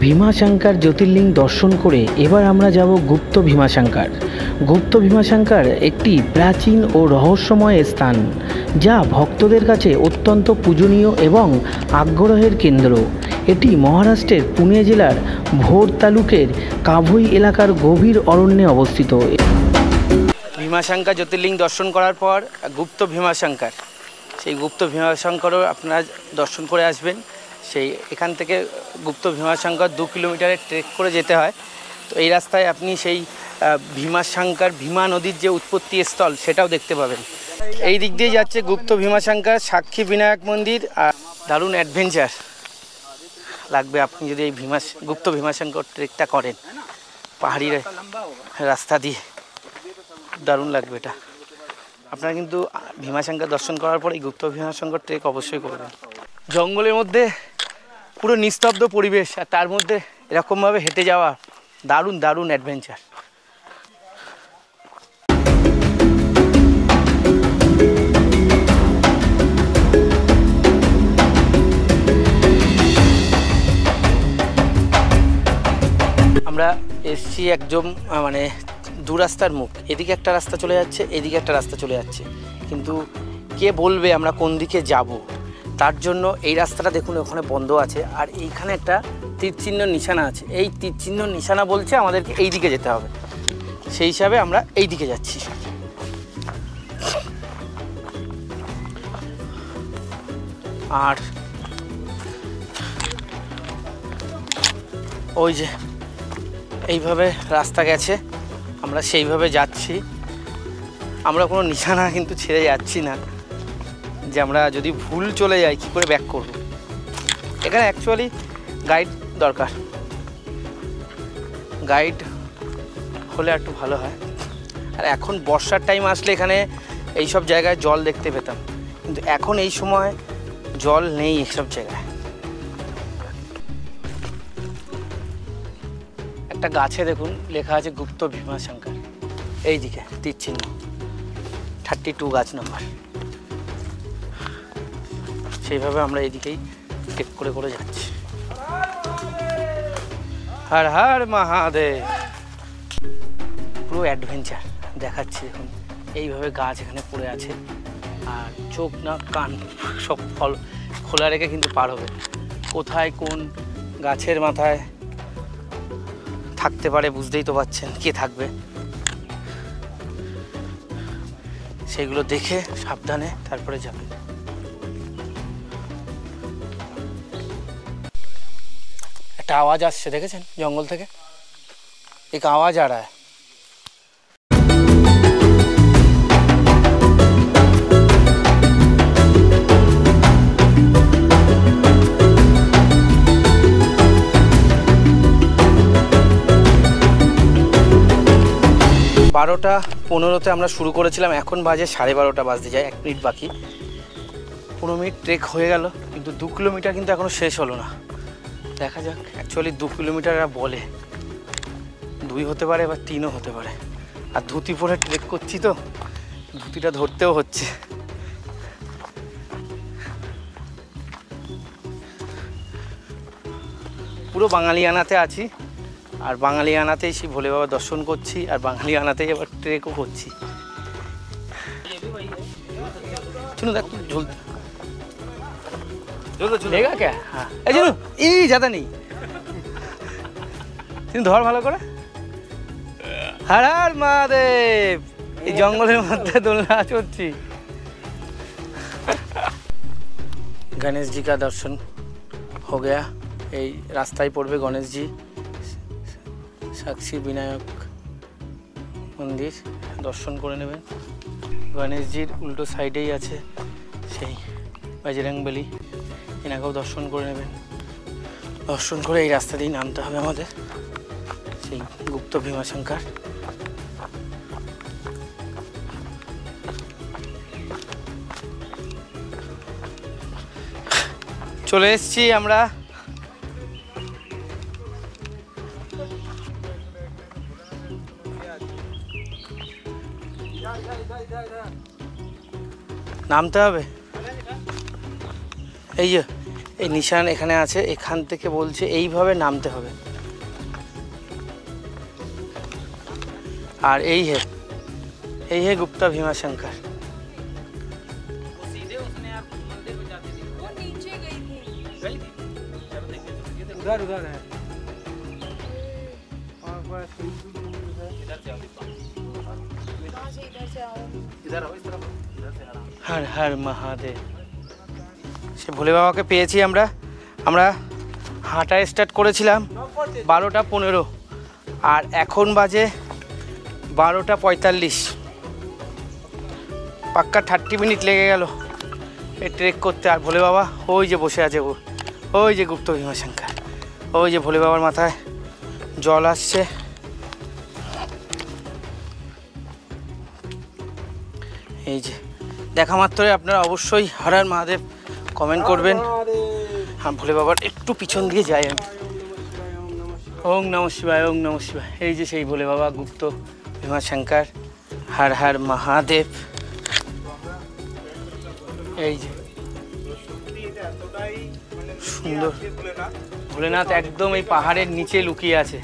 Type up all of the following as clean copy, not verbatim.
ভীমাশঙ্কর জ্যোতির্লিঙ্গ দর্শন করে এবার আমরা যাব গুপ্ত ভীমাশঙ্কর। গুপ্ত ভীমাশঙ্কর একটি প্রাচীন ও রহস্যময় স্থান, যা ভক্তদের কাছে অত্যন্ত পূজনীয় এবং আগ্রহের কেন্দ্র। এটি মহারাষ্ট্রের পুনে জেলার ভোর তালুকের কাভই এলাকার গভীর অরণ্যে অবস্থিত। ভীমাশঙ্কর জ্যোতির্লিঙ্গ দর্শন করার পর গুপ্ত ভীমাশঙ্কর, সেই গুপ্ত ভীমাশঙ্করও আপনারা দর্শন করে আসবেন। সেই এখান থেকে গুপ্ত ভীমাশঙ্কর 2 কিলোমিটারের ট্রেক করে যেতে হয়। তো এই রাস্তায় আপনি সেই ভীমাশঙ্কর, ভীমা নদীর যে উৎপত্তি স্থল, সেটাও দেখতে পাবেন। এই দিক দিয়ে যাচ্ছে গুপ্ত ভীমাশঙ্কর, সাক্ষী বিনায়ক মন্দির। আর দারুণ অ্যাডভেঞ্চার লাগবে আপনি যদি এই গুপ্ত ভীমাশঙ্কর ট্রেকটা করেন পাহাড়ি রাস্তা দিয়ে। দারুণ লাগবে এটা। আপনারা কিন্তু ভীমাশঙ্কর দর্শন করার পর এই গুপ্ত ভীমাশঙ্কর ট্রেক অবশ্যই করবেন। জঙ্গলের মধ্যে পুরো নিস্তব্ধ পরিবেশ, আর তার মধ্যে এরকমভাবে হেঁটে যাওয়া দারুণ দারুণ অ্যাডভেঞ্চার। আমরা এসছি একদম মানে দু রাস্তার মুখ। এদিকে একটা রাস্তা চলে যাচ্ছে, এদিকে একটা রাস্তা চলে যাচ্ছে, কিন্তু কে বলবে আমরা কোন দিকে যাব? তার জন্য এই রাস্তাটা দেখুন ওখানে বন্ধ আছে, আর এইখানে একটা তীরচিহ্ন নিশানা আছে। এই তীরচিহ্ন নিশানা বলছে আমাদেরকে এই দিকে যেতে হবে, সেই হিসাবে আমরা এই দিকে যাচ্ছি। আর ওই যে এইভাবে রাস্তা গেছে, আমরা সেইভাবে যাচ্ছি। আমরা কোনো নিশানা কিন্তু ছেড়ে যাচ্ছি না, যে আমরা যদি ভুল চলে যাই কী করে ব্যাক করব। এখানে অ্যাকচুয়ালি গাইড দরকার, গাইড হলে একটু ভালো হয়। আর এখন বর্ষার টাইম আসলে এখানে এই সব জায়গায় জল দেখতে পেতাম, কিন্তু এখন এই সময় জল নেই এইসব জায়গায়। একটা গাছে দেখুন লেখা আছে গুপ্ত ভীমাশঙ্কর, এই দিকে তীরচিহ্ন 32 গাছ নম্বর। সেইভাবে আমরা এইদিকেই টেক করে করে যাচ্ছি। হর হর মহাদেব। পুরো অ্যাডভেঞ্চার দেখাচ্ছি। দেখুন এইভাবে গাছ এখানে পড়ে আছে, আর চোখ না কান সব ফল খোলা রেখে কিন্তু পার হবে। কোথায় কোন গাছের মাথায় থাকতে পারে বুঝতেই তো পারছেন, কে থাকবে, সেগুলো দেখে সাবধানে তারপরে যাবে। একটা আওয়াজ আসছে দেখেছেন জঙ্গল থেকে, एक आवाज आ रहा है। 12:15 আমরা শুরু করেছিলাম, এখন বাজে 12:30 বাজতে যায়, 1 মিনিট বাকি। 15 মিনিট ট্রেক হয়ে গেল, কিন্তু 2 কিলোমিটার কিন্তু এখনো শেষ হলো না। দেখা যাক, অ্যাকচুয়ালি 2 কিলোমিটার বলে 2 হতে পারে বা 3ও হতে পারে। আর ধুতি পরে ট্রেক করছি তো ধুতিটা ধরতেও হচ্ছে। পুরো বাঙালিয়ানাতে আছি, আর বাঙালিয়ানাতেই সেই ভোলে বাবা দর্শন করছি, আর বাঙালিয়ানাতেই আবার ট্রেকও করছি। শুনুন দেখ ঝুলতে কে? হ্যাঁ এই শুনুন, এই জাদা নেই, তুমি ধর ভালো করে। हर हर महादेव। এই জঙ্গলের মধ্যে দোলনা চড়ছি। गणेश जी का दर्शन हो गया। এই রাস্তায় পড়বে গণেশ জি, সাক্ষী বিনায়ক মন্দির, দর্শন করে নেবেন। গণেশজির উল্টো সাইডেই আছে সেই বজরংবলী, এনাকেও দর্শন করে নেবেন। দর্শন করে এই রাস্তা দিয়েই নামতে হবে আমাদের সেই গুপ্ত ভীমাশঙ্কর। চলে এসেছি আমরা নামতে হবে। এই যে এই নিশান এখানে আছে, এখান থেকে বলছে এইভাবে নামতে হবে। আর এই হে গুপ্তা ভীমাশঙ্কর। হর হর মহাদেব। সে ভোলে বাবাকে পেয়েছি আমরা হাঁটা স্টার্ট করেছিলাম 12:15 আর এখন বাজে 12:45। পাক্কা 30 মিনিট লেগে গেল এই ট্রেক করতে। আর ভোলে বাবা ওই যে বসে আছে, ওই যে গুপ্ত ভীমাশঙ্কর, ওই যে ভোলে বাবার মাথায় জল আসছে। এই যে দেখা মাত্রই আপনারা অবশ্যই হর হর মহাদেব কমেন্ট করবেন। হ্যাঁ, ভোলে বাবার একটু পিছন দিয়ে যাই আমি। ওম নমঃ শিবায়, ওম নমঃ শিবায়। এই যে সেই ভোলে বাবা গুপ্ত ভীমাশঙ্কর, হর হর মহাদেব। এই যে সুন্দর ভোলেনাথ একদম এই পাহাড়ের নিচে লুকিয়ে আছে।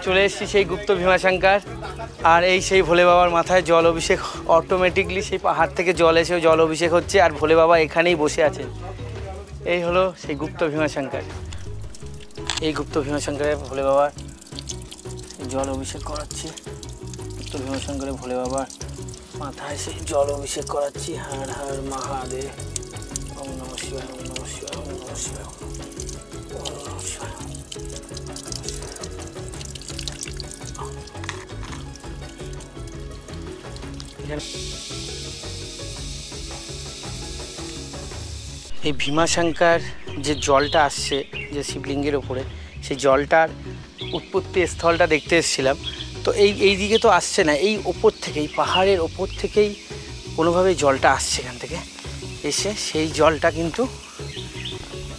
চলে এসেছি সেই গুপ্ত ভীমাশঙ্কর। আর এই সেই ভোলে বাবার মাথায় জল অভিষেক, অটোমেটিকলি সেই পাহাড় থেকে জল এসেও জল অভিষেক হচ্ছে। আর ভোলে বাবা এখানেই বসে আছেন। এই হলো সেই গুপ্ত ভীমাশঙ্কর। এই গুপ্ত ভীমাশঙ্করে ভোলে বাবার জল অভিষেক করাচ্ছি। গুপ্ত ভীমাশঙ্করে ভোলে বাবার মাথায় সেই জল অভিষেক করাচ্ছি। হর হর মহাদেব। ওম নমঃ শিবায়, ওম নমঃ শিবায়, ওম নমঃ শিবায়, ওম নমঃ শিবায়। এই ভীমাশঙ্কর যে জলটা আসছে যে শিবলিঙ্গের ওপরে, সেই জলটার উৎপত্তি স্থলটা দেখতে এসেছিলাম। তো এই দিকে তো আসছে না, এই ওপর থেকেই, পাহাড়ের ওপর থেকেই কোনোভাবে জলটা আসছে এখান থেকে, এসে সেই জলটা কিন্তু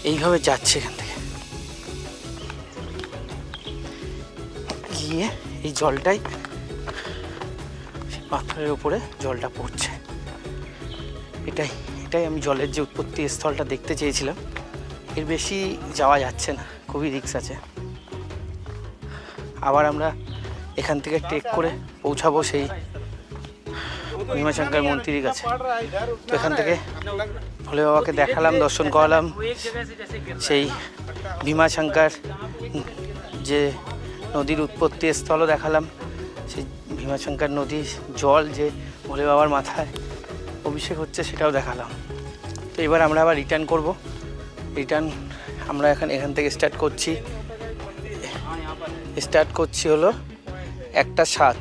এইভাবে যাচ্ছে এখান থেকে গিয়ে এই জলটাই পাথরের উপরে জলটা পড়ছে। এটাই আমি জলের যে উৎপত্তি স্থলটা দেখতে চেয়েছিলাম। এর বেশি যাওয়া যাচ্ছে না, খুবই রিস্ক আছে। আবার আমরা এখান থেকে ট্রেক করে পৌঁছাবো সেই ভীমাশঙ্কর মন্দিরের কাছে। তো এখান থেকে ভোলে বাবাকে দেখালাম, দর্শন করালাম, সেই ভীমাশঙ্কর যে নদীর উৎপত্তি স্থলও দেখালাম, সেই ভীমাশঙ্কর নদীর জল যে ভোলে বাবার মাথায় অভিষেক হচ্ছে সেটাও দেখালাম। তো এবার আমরা আবার রিটার্ন করব। আমরা এখান থেকে স্টার্ট করছি হলো 1:07।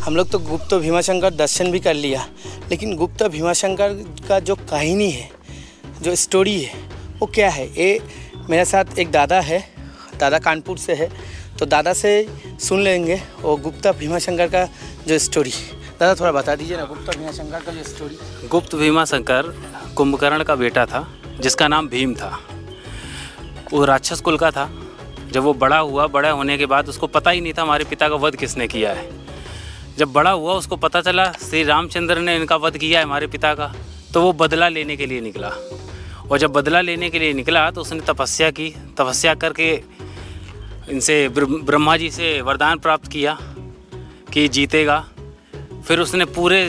हम लोग तो गुप्त भीमाशंकर दर्शन भी कर लिया, लेकिन गुप्त भीमाशंकर का जो कहानी है, जो स्टोरी है, वो क्या है? ये मेरे साथ एक दादा है, दादा कानपुर से है, तो दादा से सुन लेंगे वो गुप्त भीमाशंकर का जो स्टोरी। दादा थोड़ा बता दीजिए ना गुप्त भीमाशंकर का जो स्टोरी। गुप्त भीमाशंकर कुंभकर्ण का बेटा था, जिसका नाम भीम था। वो राक्षस कुल का था। जब वो बड़ा होने के बाद उसको पता ही नहीं था हमारे पिता का वध किसने किया है। जब बड़ा हुआ उसको पता चला श्री रामचंद्र ने इनका वध किया है हमारे पिता का, तो वो बदला लेने के लिए निकला। और जब बदला लेने के लिए निकला तो उसने तपस्या की। तपस्या करके इनसे ब्रह्मा जी से वरदान प्राप्त किया कि जीतेगा। फिर उसने पूरे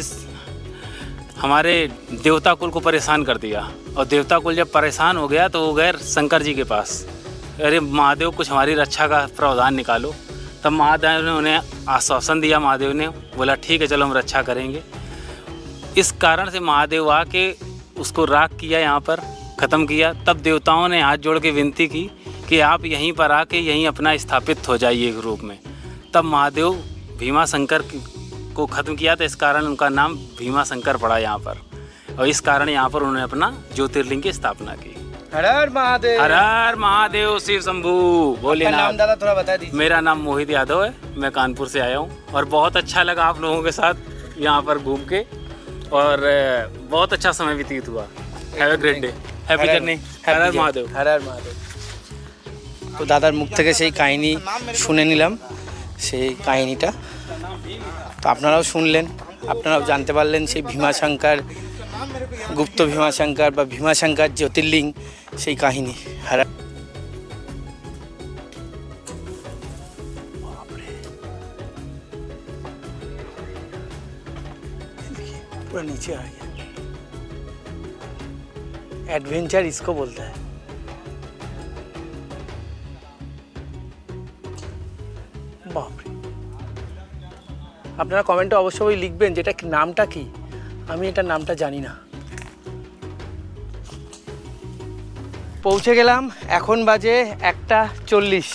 हमारे देवता कुल को परेशान कर दिया। और देवता कुल जब परेशान हो गया तो वो गए शंकर जी के पास। अरे महादेव, कुछ हमारी रक्षा का प्रावधान निकालो। तब महादेव ने उन्हें आश्वासन दिया। महादेव ने बोला ठीक है, चलो हम रक्षा करेंगे। इस कारण से महादेव आके उसको राख किया, यहाँ पर ख़त्म किया। तब देवताओं ने हाथ जोड़ के विनती की कि आप यहीं पर आके यहीं अपना स्थापित हो जाइए एक रूप में। तब महादेव भीमाशंकर को ख़त्म किया, तो इस कारण उनका नाम भीमाशंकर पड़ा यहाँ पर। और इस कारण यहाँ पर उन्होंने अपना ज्योतिर्लिंग की स्थापना की। हर हर महादेव, हर हर महादेव, शिव शंभू। बोले नाम दादा थोड़ा बता दीजिए। मेरा नाम मोहित यादव है, मैं कानपुर से आया हूँ। और बहुत अच्छा लगा आप लोगों के साथ यहाँ पर घूम के, और बहुत अच्छा समय व्यतीत हुआ। Have a great day, happy journey. हर हर महादेव, हर हर महादेव। তো দাদার মুখ থেকে সেই কাহিনী শুনে নিলাম, সেই কাহিনীটা তো আপনারাও শুনলেন। আপনারাও জানতে পারলেন সেই ভীমাশঙ্কর, গুপ্ত ভীমাশঙ্কর বা ভীমাশঙ্কর জ্যোতির্লিঙ্গ সেই কাহিনী। पूरा नीचे आ गया। एडवेंचर इसको बोलता है। बापरे, আপনারা কমেন্টে অবশ্যই লিখবেন যেটা নামটা কি, আমি এটার নামটা জানি না। পৌঁছে গেলাম, এখন বাজে 1:40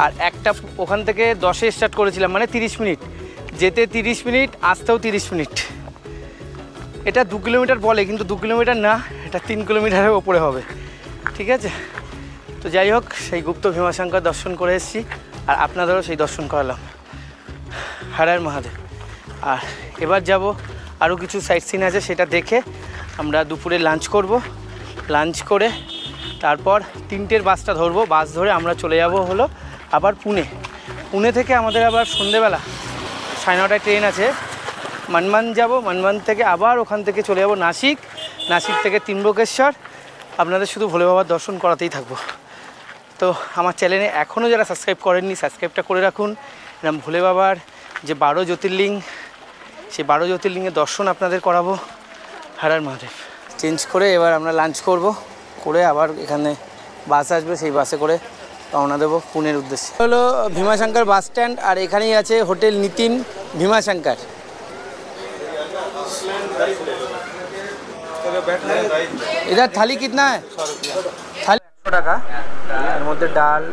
আর একটা ওখান থেকে 10-এ স্টার্ট করেছিলাম, মানে 30 মিনিট যেতে, 30 মিনিট আসতেও 30 মিনিট। এটা 2 কিলোমিটার বলে, কিন্তু 2 কিলোমিটার না, এটা 3 কিলোমিটারের ওপরে হবে। ঠিক আছে, তো যাই হোক, সেই গুপ্ত ভীমাশঙ্কর দর্শন করে এসেছি আর আপনাদেরও সেই দর্শন করালাম। হর হর মহাদেব। আর এবার যাব, আরও কিছু সাইট সিন আছে, সেটা দেখে আমরা দুপুরে লাঞ্চ করব। লাঞ্চ করে তারপর 3টের বাসটা ধরবো, বাস ধরে আমরা চলে যাব হলো আবার পুনে। পুনে থেকে আমাদের আবার সন্ধেবেলা 9:30টায় ট্রেন আছে, মানমান যাব। মানমান থেকে আবার ওখান থেকে চলে যাব নাসিক, নাসিক থেকে ত্রিম্বকেশ্বর। আপনাদের শুধু ভোলে বাবার দর্শন করাতেই থাকবো। তো আমার চ্যানেলে এখনও যারা সাবস্ক্রাইব করেননি, সাবস্ক্রাইবটা করে রাখুন। এরকম ভোলে বাবার যে 12 জ্যোতির্লিঙ্গ, সেই 12 জ্যোতির্লিঙ্গের দর্শন আপনাদের করাবো। হর হর মহাদেব। চেঞ্জ করে এবার আমরা লাঞ্চ করব, করে আবার এখানে বাস আসবে, সেই বাসে করে রওনা দেবো পুনের উদ্দেশ্যে। হলো ভীমাশঙ্কর বাস স্ট্যান্ড, আর এখানেই আছে হোটেল নিতিন ভীমাশঙ্কর। इधर थाली कितना है? थाली 100 টাকা। এর মধ্যে ডাল,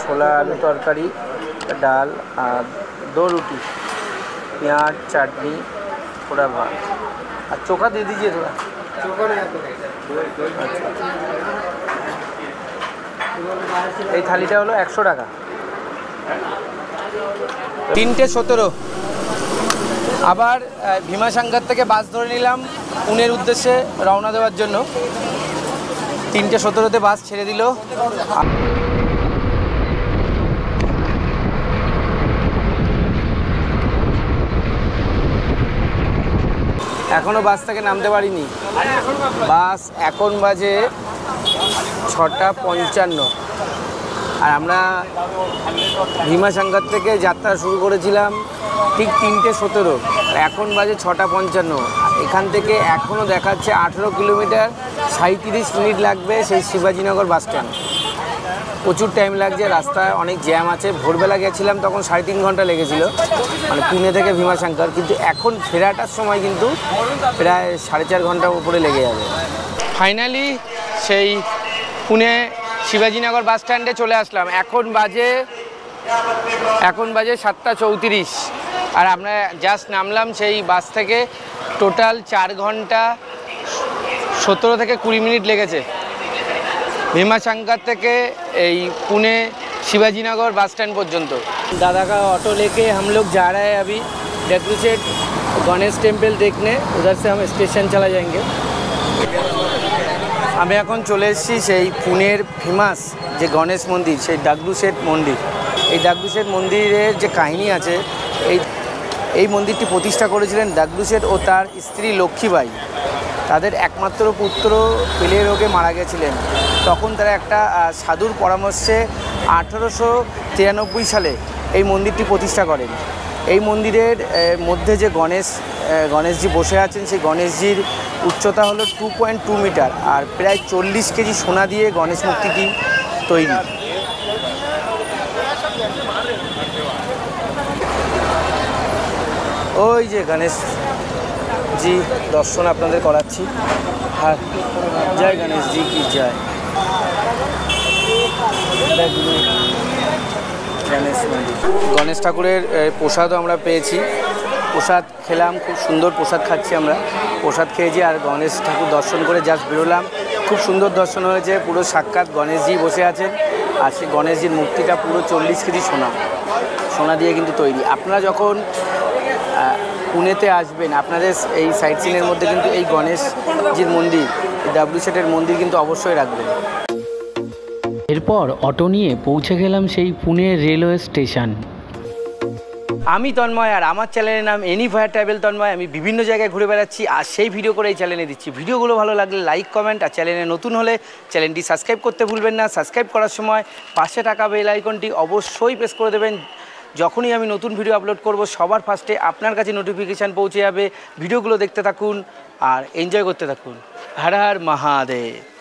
ছোলা আলু তরকারি, ডাল আর 2 रोटी, प्याज चटनी, थोड़ा भात और चोखा दे दीजिए थोड़ा। चोखा नहीं आता। এই থালিটা হলো 100 টাকা। 3:17। আবার ভীমাশঙ্কর থেকে বাস ধরে নিলাম পুনের উদ্দেশ্যে রওনা দেওয়ার জন্য। 3:17-তে বাস ছেড়ে দিল। এখনও বাস থেকে নামতে পারিনি। বাস এখন বাজে 6:55 আর আমরা ভীমাশঙ্কর থেকে যাত্রা শুরু করেছিলাম ঠিক 3:17, আর এখন বাজে 6:55। এখান থেকে এখনও দেখাচ্ছে 18 কিলোমিটার, 37 মিনিট লাগবে সেই শিবাজীনগর বাস স্ট্যান্ড। প্রচুর টাইম লাগছে, রাস্তায় অনেক জ্যাম আছে। ভোরবেলা গেছিলাম তখন 3.5 ঘন্টা লেগেছিল, মানে পুনে থেকে ভীমাশঙ্কর, কিন্তু এখন ফেরাটার সময় কিন্তু প্রায় 4.5 ঘন্টার উপরে লেগে যাবে। ফাইনালি সেই পুনে শিবাজীনগর বাস স্ট্যান্ডে চলে আসলাম। এখন বাজে 7:34 আর আমরা জাস্ট নামলাম সেই বাস থেকে। টোটাল 4 ঘন্টা 17 থেকে 20 মিনিট লেগেছে भीमाशंकर থেকে এই पुणे शिवाजीनगर बस स्टैंड पर्यंत। दादा का ऑटो लेके हम लोग जा रहे हैं अभी डगलू सेठ गणेश टेम्पल देखने। उधर से हम स्टेशन चला जाएंगे। আমি এখন চলে এসেছি সেই পুনের ফেমাস যে গণেশ মন্দির, সেই ডাগলু সেট মন্দির। এই ডাগলু সেট মন্দিরের যে কাহিনী আছে, এই মন্দিরটি প্রতিষ্ঠা করেছিলেন ডাগলু সেট ও তার স্ত্রী লক্ষ্মীবাই। তাদের একমাত্র পুত্র পেলে রোগে মারা গেছিলেন। তখন তারা একটা সাধুর পরামর্শে 1893 সালে এই মন্দিরটি প্রতিষ্ঠা করেন। এই মন্দিরের মধ্যে যে গণেশজি বসে আছেন, সেই গণেশজির উচ্চতা হলো 2.2 মিটার আর প্রায় 40 কেজি সোনা দিয়ে গণেশ মূর্তিটি তৈরি। ওই যে গণেশজি দর্শন আপনাদের করাচ্ছি। আর জয় গণেশজি কি জয়। গণেশ ঠাকুরের প্রসাদও আমরা পেয়েছি। প্রসাদ খেলাম, খুব সুন্দর প্রসাদ খাচ্ছি আমরা। প্রসাদ খেয়েছি আর গণেশ ঠাকুর দর্শন করে জাস্ট বেরোলাম। খুব সুন্দর দর্শন হয়েছে। পুরো সাক্ষাৎ গণেশজি বসে আছেন আর সেই গণেশজির মূর্তিটা পুরো 40 কেজি সোনা দিয়ে কিন্তু তৈরি। আপনারা যখন পুনেতে আসবেন, আপনাদের এই সাইট সিনের মধ্যে কিন্তু এই গণেশজির মন্দির, ডাগলু সেটের মন্দির কিন্তু অবশ্যই রাখবেন। এরপর অটো নিয়ে পৌঁছে গেলাম সেই পুনে রেলওয়ে স্টেশন। আমি তন্ময়, আর আমার চ্যানেলের নাম এনি ভয়া ট্রাভেল তন্ময়। আমি বিভিন্ন জায়গায় ঘুরে বেড়াচ্ছি আর সেই ভিডিও করে এই চ্যানেলে দিচ্ছি। ভিডিওগুলো ভালো লাগলে লাইক, কমেন্ট, আর চ্যানেলে নতুন হলে চ্যানেলটি সাবস্ক্রাইব করতে ভুলবেন না। সাবস্ক্রাইব করার সময় পাশে থাকা বেল আইকনটি অবশ্যই প্রেস করে দেবেন। যখনই আমি নতুন ভিডিও আপলোড করব সবার ফার্স্টে আপনার কাছে নোটিফিকেশান পৌঁছে যাবে। ভিডিওগুলো দেখতে থাকুন আর এনজয় করতে থাকুন। হর হর মহাদেব।